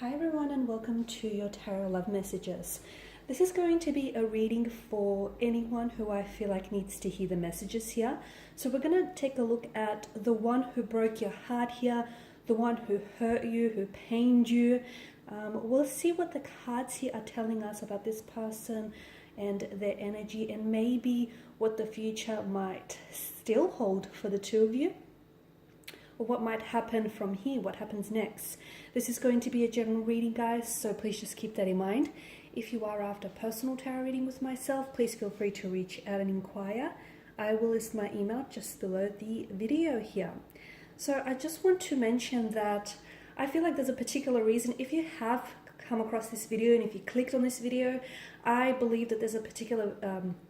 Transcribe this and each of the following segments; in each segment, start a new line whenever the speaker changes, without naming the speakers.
Hi everyone and welcome to your Tarot Love Messages. This is going to be a reading for anyone who I feel like needs to hear the messages here. So we're going to take a look at the one who broke your heart here, the one who hurt you, who pained you. We'll see what the cards here are telling us about this person and their energy, and maybe what the future might still hold for the two of you, or what might happen from here, what happens next. This is going to be a general reading, guys, so please just keep that in mind. If you are after personal tarot reading with myself, please feel free to reach out and inquire. I will list my email just below the video here. So I just want to mention that I feel like there's a particular reason. If you have come across this video and if you clicked on this video, I believe that there's a particular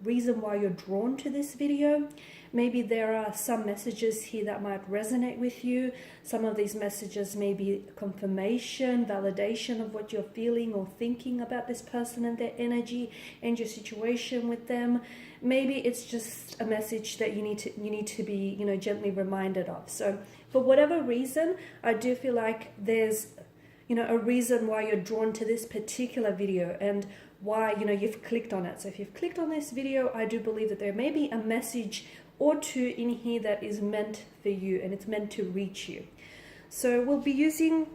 reason why you're drawn to this video. Maybe there are some messages here that might resonate with you. Some of these messages may be confirmation, validation of what you're feeling or thinking about this person and their energy and your situation with them. Maybe it's just a message that you need to be, gently reminded of. So for whatever reason, I do feel like there's a reason why you're drawn to this particular video and why you've clicked on it. So if you've clicked on this video, I do believe that there may be a message or two in here that is meant for you, and it's meant to reach you. So we'll be using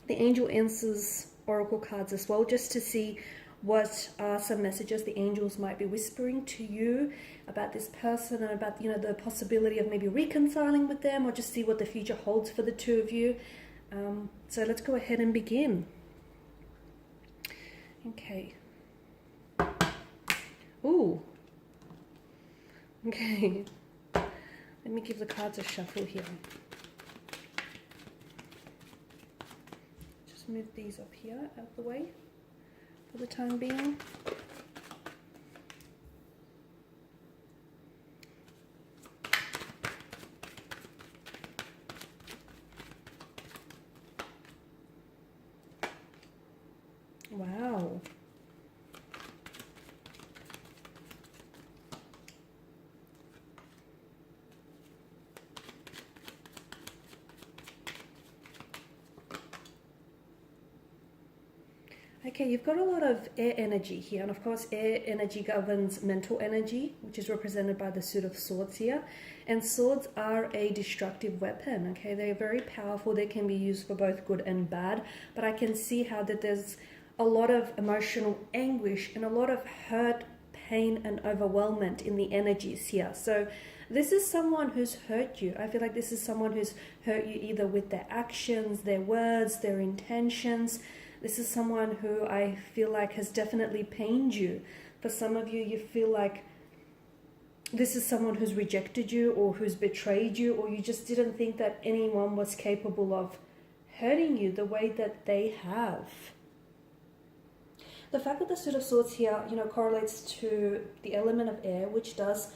the Angel Answers Oracle cards as well, just to see what are some messages the angels might be whispering to you about this person and about the possibility of maybe reconciling with them, or just see what the future holds for the two of you. So let's go ahead and begin. Okay. Ooh. Okay. Let me give the cards a shuffle here. Just move these up here out of the way for the time being. Wow. Okay, you've got a lot of air energy here, and of course air energy governs mental energy, which is represented by the suit of swords here. And swords are a destructive weapon, okay? They're very powerful. They can be used for both good and bad, but I can see how that there's a lot of emotional anguish and a lot of hurt, pain, and overwhelmment in the energies here. So this is someone who's hurt you. I feel like this is someone who's hurt you either with their actions, their words, their intentions. This is someone who I feel like has definitely pained you. For some of you, you feel like this is someone who's rejected you or who's betrayed you, or you just didn't think that anyone was capable of hurting you the way that they have. The fact that the suit of swords here, correlates to the element of air, which does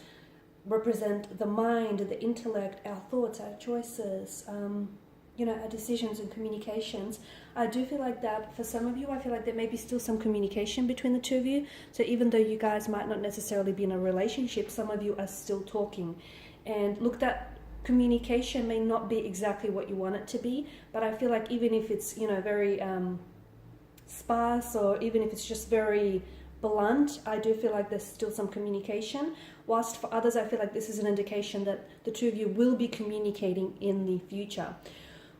represent the mind, the intellect, our thoughts, our choices, our decisions and communications. I do feel like that for some of you, I feel like there may be still some communication between the two of you. So even though you guys might not necessarily be in a relationship, some of you are still talking. And look, that communication may not be exactly what you want it to be, but I feel like even if it's, very sparse, or even if it's just very blunt, I do feel like there's still some communication. Whilst for others, I feel like this is an indication that the two of you will be communicating in the future.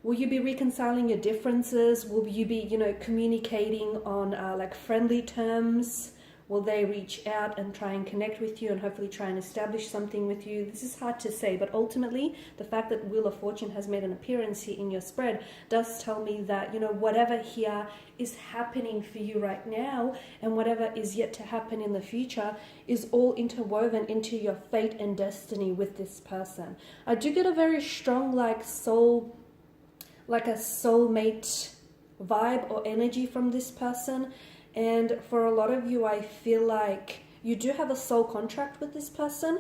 Will you be reconciling your differences? Will you be, communicating on like friendly terms? Will they reach out and try and connect with you and hopefully try and establish something with you? This is hard to say, but ultimately the fact that Wheel of Fortune has made an appearance here in your spread does tell me that, whatever here is happening for you right now and whatever is yet to happen in the future is all interwoven into your fate and destiny with this person. I do get a very strong like a soulmate vibe or energy from this person. And for a lot of you, I feel like you do have a soul contract with this person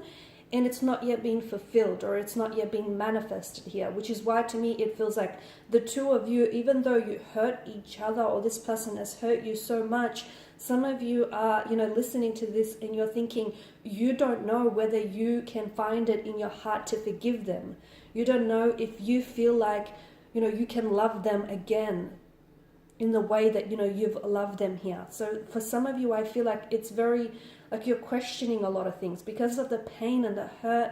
and it's not yet being fulfilled, or it's not yet being manifested here, which is why to me it feels like the two of you, even though you hurt each other or this person has hurt you so much, some of you are, listening to this and you're thinking you don't know whether you can find it in your heart to forgive them. You don't know if you feel like, you can love them again. in the way that, you know, you've loved them here. So for some of you, I feel like it's very, like you're questioning a lot of things because of the pain and the hurt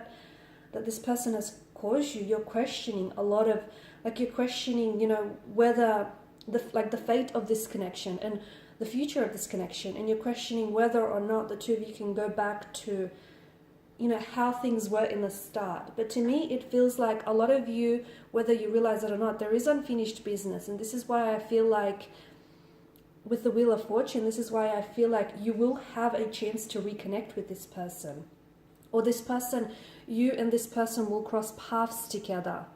that this person has caused you. You're questioning a lot of, like you're questioning, you know, whether the fate of this connection and the future of this connection, and you're questioning whether or not the two of you can go back to, you know, how things were in the start. But to me, it feels like a lot of you, whether you realize it or not, there is unfinished business. And this is why I feel like with the Wheel of Fortune, this is why I feel like you will have a chance to reconnect with this person. Or this person, you and this person will cross paths together.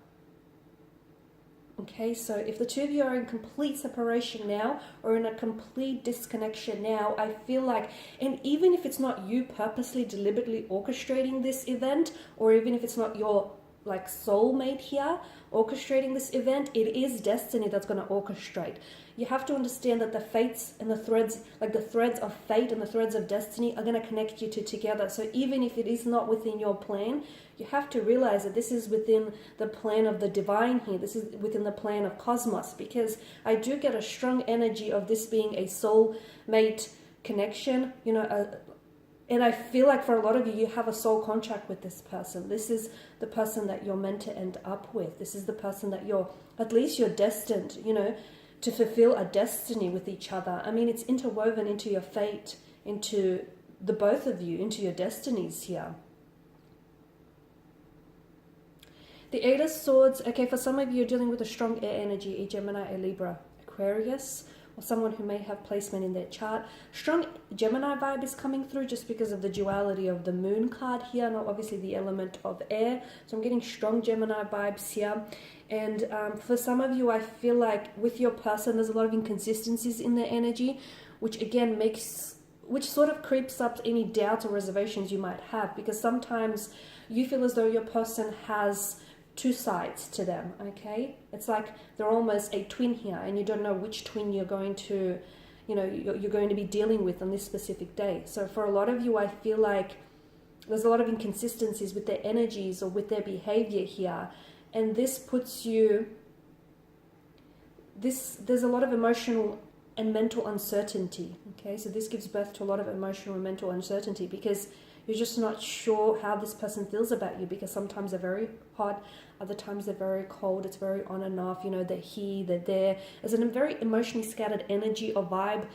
Okay, so if the two of you are in complete separation now or in a complete disconnection now, I feel like, and even if it's not you purposely, deliberately orchestrating this event, or even if it's not your like soulmate here orchestrating this event, it is destiny that's going to orchestrate. You have to understand that the fates and the threads, like the threads of fate and the threads of destiny, are going to connect you two together. So even if it is not within your plan, you have to realize that this is within the plan of the divine here. This is within the plan of cosmos, because I do get a strong energy of this being a soulmate connection, you know, and I feel like for a lot of you, you have a soul contract with this person. This is the person that you're meant to end up with. This is the person that at least you're destined, you know, to fulfill a destiny with each other. I mean, it's interwoven into your fate, into the both of you, into your destinies here. The Eight of Swords, okay, for some of you, you're dealing with a strong air energy, a Gemini, a Libra, Aquarius, or someone who may have placement in their chart. Strong Gemini vibe is coming through just because of the duality of the moon card here, and obviously the element of air. So I'm getting strong Gemini vibes here. And for some of you, I feel like with your person, there's a lot of inconsistencies in their energy, which again which sort of creeps up any doubts or reservations you might have, because sometimes you feel as though your person has two sides to them, okay? It's like they're almost a twin here, and you don't know which twin you're going to, you know, you're going to be dealing with on this specific day. So for a lot of you, I feel like there's a lot of inconsistencies with their energies or with their behavior here, and this puts you, there's a lot of emotional and mental uncertainty, okay? So this gives birth to a lot of emotional and mental uncertainty, because you're just not sure how this person feels about you, because sometimes they're very hot, other times they're very cold, it's very on and off, you know, they're here, they're there. There's a very emotionally scattered energy or vibe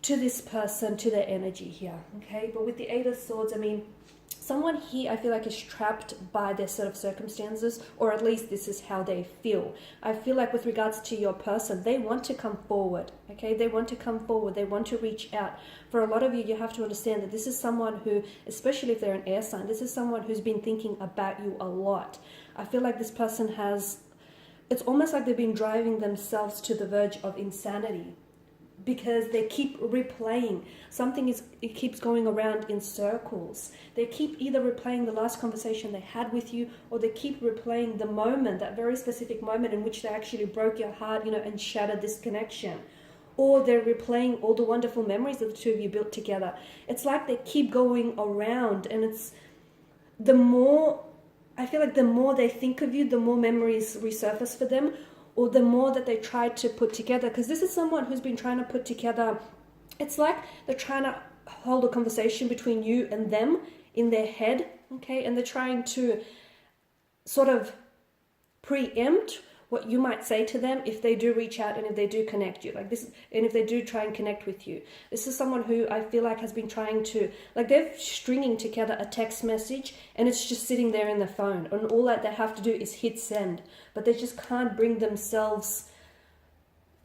to this person, to their energy here, okay? But with the Eight of Swords, I mean, someone here I feel like is trapped by their set of circumstances, or at least this is how they feel. I feel like with regards to your person, they want to come forward, okay? They want to come forward, they want to reach out. For a lot of you, you have to understand that this is someone who, especially if they're an air sign, this is someone who's been thinking about you a lot. I feel like this person it's almost like they've been driving themselves to the verge of insanity, because they keep replaying it keeps going around in circles. They keep either replaying the last conversation they had with you, or they keep replaying the moment, that very specific moment in which they actually broke your heart, you know, and shattered this connection. Or they're replaying all the wonderful memories that the two of you built together. It's like they keep going around, and it's I feel like the more they think of you, the more memories resurface for them, or the more that they try to put together. Because this is someone who's been trying to put together, it's like they're trying to hold a conversation between you and them in their head, okay? And they're trying to sort of preempt what you might say to them if they do reach out and if they do connect you like this, and if they do try and connect with you. This is someone who I feel like has been trying to, like, they're stringing together a text message and it's just sitting there in their phone, and all that they have to do is hit send, but they just can't bring themselves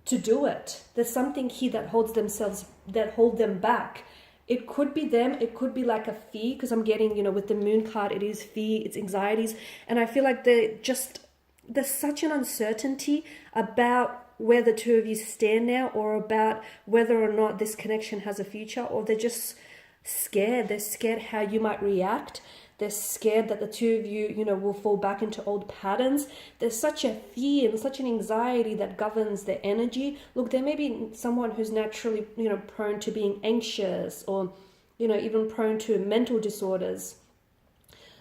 to do it. There's something here that hold them back. It could be them, it could be like a fear, because I'm getting, you know, with the moon card, it is fear, it's anxieties, and I feel like there's such an uncertainty about where the two of you stand now, or about whether or not this connection has a future, or they're just scared. They're scared how you might react. They're scared that the two of you, you know, will fall back into old patterns. There's such a fear and such an anxiety that governs their energy. Look, there may be someone who's naturally, you know, prone to being anxious, or, you know, even prone to mental disorders.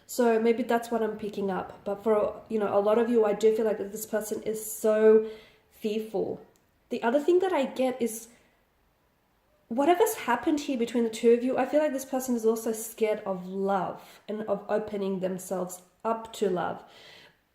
So maybe that's what I'm picking up. But for, you know, a lot of you, I do feel like that this person is so fearful. The other thing that I get is whatever's happened here between the two of you, I feel like this person is also scared of love and of opening themselves up to love.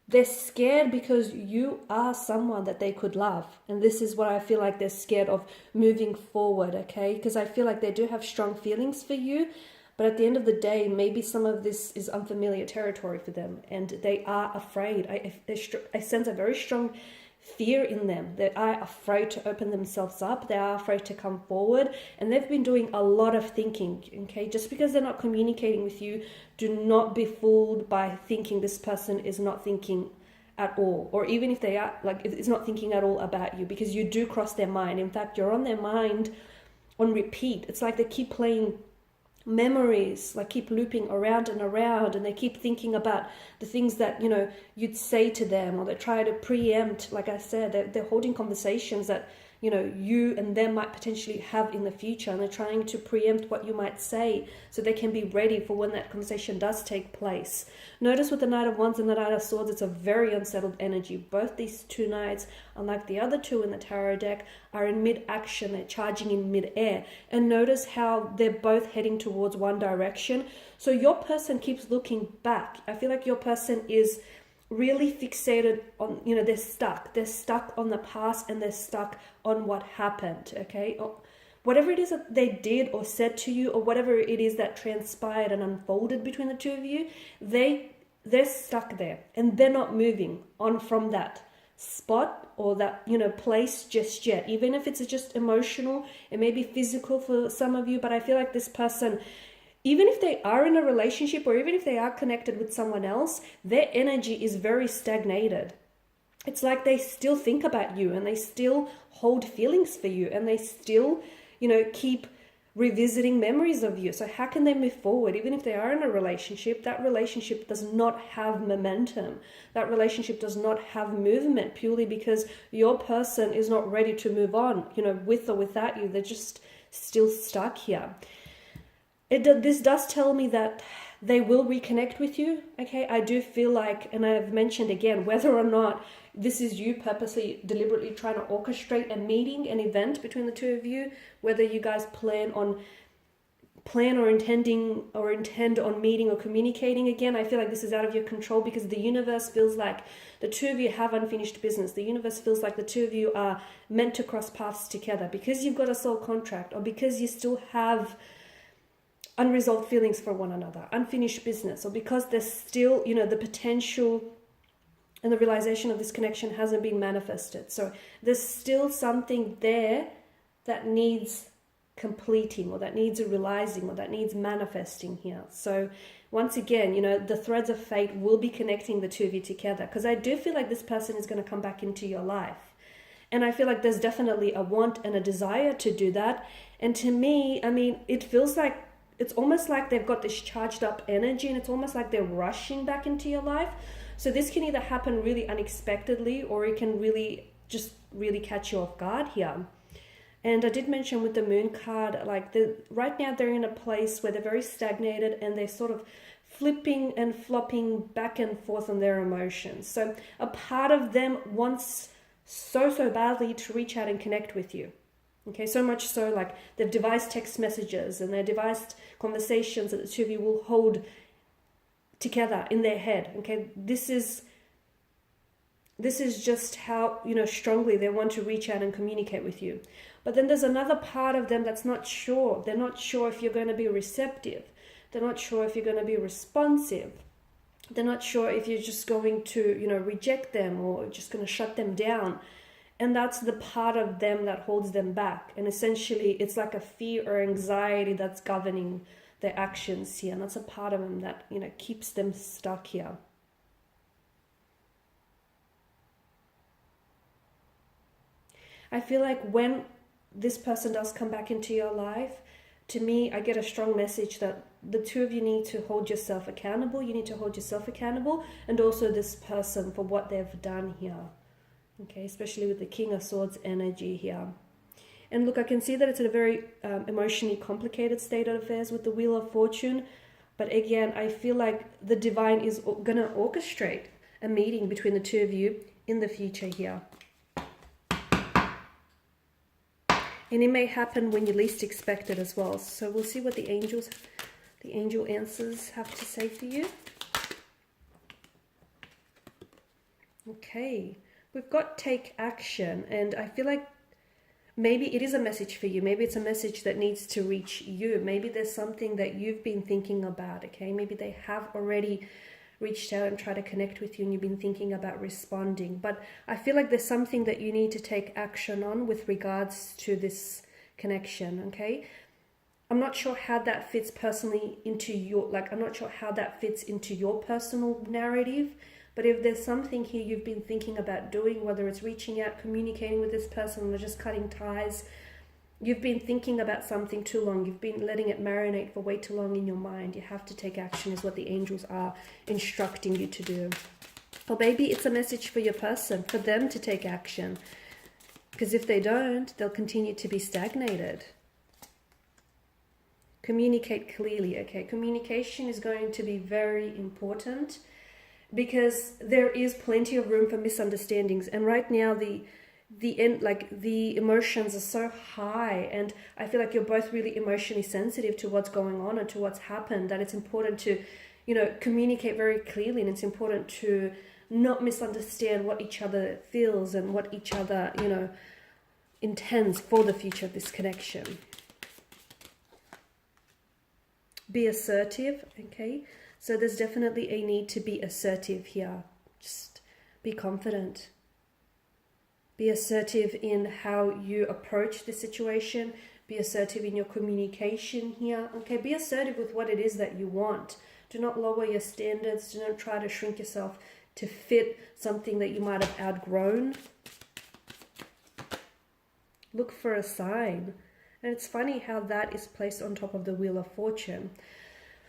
They're scared because you are someone that they could love. And this is what I feel like they're scared of moving forward, okay? Because I feel like they do have strong feelings for you. But at the end of the day, maybe some of this is unfamiliar territory for them. And they are afraid. I sense a very strong fear in them. They are afraid to open themselves up. They are afraid to come forward, and they've been doing a lot of thinking, okay? Just because they're not communicating with you, do not be fooled by thinking this person is not thinking at all, or even if they are, like, if it's not thinking at all about you, because you do cross their mind. In fact, you're on their mind on repeat. It's like they keep playing memories, like keep looping around and around, and they keep thinking about the things that, you know, you'd say to them, or they try to preempt. Like I said, they're holding conversations that, you know, you and them might potentially have in the future, and they're trying to preempt what you might say so they can be ready for when that conversation does take place. Notice with the Knight of Wands and the Knight of Swords, it's a very unsettled energy. Both these two knights, unlike the other two in the tarot deck, are in mid-action. They're charging in mid-air. And notice how they're both heading towards one direction. So your person keeps looking back. I feel like your person is really fixated on, you know, they're stuck on the past, and they're stuck on what happened, okay? Or whatever it is that they did or said to you, or whatever it is that transpired and unfolded between the two of you, they're stuck there, and they're not moving on from that spot or that, you know, place just yet. Even if it's just emotional, it may be physical for some of you, but I feel like this person, even if they are in a relationship, or even if they are connected with someone else, their energy is very stagnated. It's like they still think about you, and they still hold feelings for you, and they still, you know, keep revisiting memories of you. So how can they move forward? Even if they are in a relationship, that relationship does not have momentum. That relationship does not have movement, purely because your person is not ready to move on, you know, with or without you. They're just still stuck here. This does tell me that they will reconnect with you, okay? I do feel like, and I've mentioned again, whether or not this is you purposely, deliberately trying to orchestrate a meeting, an event between the two of you, whether you guys plan or intend on meeting or communicating again, I feel like this is out of your control, because the universe feels like the two of you have unfinished business. The universe feels like the two of you are meant to cross paths together, because you've got a soul contract, or because you still have unresolved feelings for one another, unfinished business, or because there's still, you know, the potential and the realization of this connection hasn't been manifested. So there's still something there that needs completing, or that needs realizing, or that needs manifesting here. So once again, you know, the threads of fate will be connecting the two of you together, because I do feel like this person is going to come back into your life. And I feel like there's definitely a want and a desire to do that. And to me, I mean, it feels like, it's almost like they've got this charged up energy, and it's almost like they're rushing back into your life. So this can either happen really unexpectedly, or it can really catch you off guard here. And I did mention with the moon card, like right now they're in a place where they're very stagnated, and they're sort of flipping and flopping back and forth on their emotions. So a part of them wants so badly to reach out and connect with you. Okay, so much so, like, they've devised text messages, and they've devised conversations that the two of you will hold together in their head. Okay, this is just how, you know, strongly they want to reach out and communicate with you. But then there's another part of them that's not sure. They're not sure if you're going to be receptive. They're not sure if you're going to be responsive. They're not sure if you're just going to, you know, reject them, or just going to shut them down. And that's the part of them that holds them back. And essentially, it's like a fear or anxiety that's governing their actions here. And that's a part of them that, you know, keeps them stuck here. I feel like when this person does come back into your life, to me, I get a strong message that the two of you need to hold yourself accountable. You need to hold yourself accountable, and also this person for what they've done here. Okay, especially with the King of Swords energy here. And look, I can see that it's a very emotionally complicated state of affairs with the Wheel of Fortune. But again, I feel like the divine is going to orchestrate a meeting between the two of you in the future here. And it may happen when you least expect it as well. So we'll see what the angel answers have to say for you. Okay, we've got take action, and I feel like maybe it is a message for you. Maybe it's a message that needs to reach you. Maybe there's something that you've been thinking about, okay? Maybe they have already reached out and tried to connect with you and you've been thinking about responding. But I feel like there's something that you need to take action on with regards to this connection, okay? I'm not sure how that fits personally into your, I'm not sure how that fits into your personal narrative. But if there's something here you've been thinking about doing, whether it's reaching out, communicating with this person, or just cutting ties, you've been thinking about something too long, you've been letting it marinate for way too long in your mind, you have to take action is what the angels are instructing you to do. Or maybe it's a message for your person, for them to take action. Because if they don't, they'll continue to be stagnated. Communicate clearly, okay? Communication is going to be very important, because there is plenty of room for misunderstandings, and right now the emotions are so high, and I feel like you're both really emotionally sensitive to what's going on and to what's happened, that it's important to, communicate very clearly, and it's important to not misunderstand what each other feels and what each other, intends for the future of this connection. Be assertive, okay? So there's definitely a need to be assertive here. Just be confident. Be assertive in how you approach the situation. Be assertive in your communication here. Okay, be assertive with what it is that you want. Do not lower your standards. Do not try to shrink yourself to fit something that you might have outgrown. Look for a sign. And it's funny how that is placed on top of the Wheel of Fortune.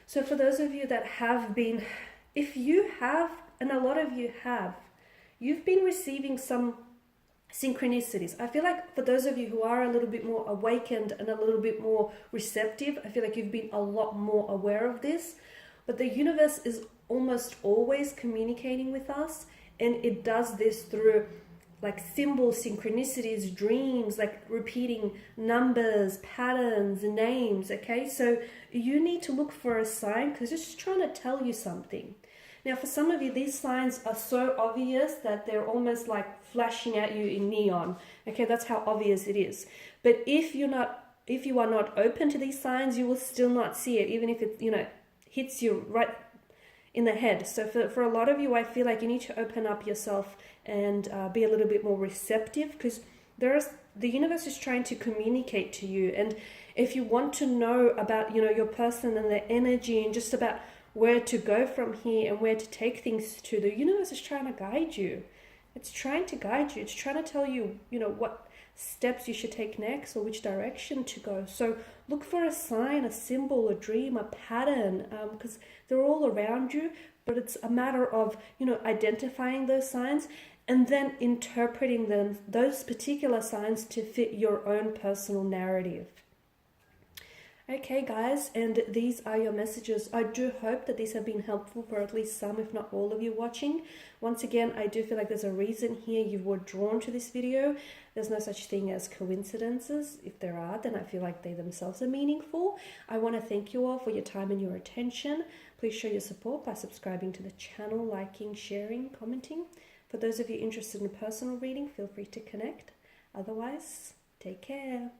So for those of you that have been, if you have, and a lot of you have, you've been receiving some synchronicities. I feel like for those of you who are a little bit more awakened and a little bit more receptive, I feel like you've been a lot more aware of this. But the universe is almost always communicating with us, and it does this through symbols, synchronicities, dreams, repeating numbers, patterns, names, okay? So you need to look for a sign, because it's just trying to tell you something. Now, for some of you, these signs are so obvious that they're almost like flashing at you in neon, okay? That's how obvious it is. But if you are not open to these signs, you will still not see it, even if it, hits you right in the head. So for a lot of you, I feel like you need to open up yourself and be a little bit more receptive, because the universe is trying to communicate to you. And if you want to know about, your person and their energy and just about where to go from here and where to take things to, the universe is trying to guide you. It's trying to guide you. It's trying to tell you, what steps you should take next or which direction to go. So look for a sign, a symbol, a dream, a pattern, because they're all around you, but it's a matter of, identifying those signs and then interpreting those particular signs to fit your own personal narrative. Okay, guys, and these are your messages. I do hope that these have been helpful for at least some, if not all of you watching. Once again, I do feel like there's a reason here you were drawn to this video. There's no such thing as coincidences. If there are, then I feel like they themselves are meaningful. I want to thank you all for your time and your attention. Please show your support by subscribing to the channel, liking, sharing, commenting. For those of you interested in personal reading, feel free to connect. Otherwise, take care.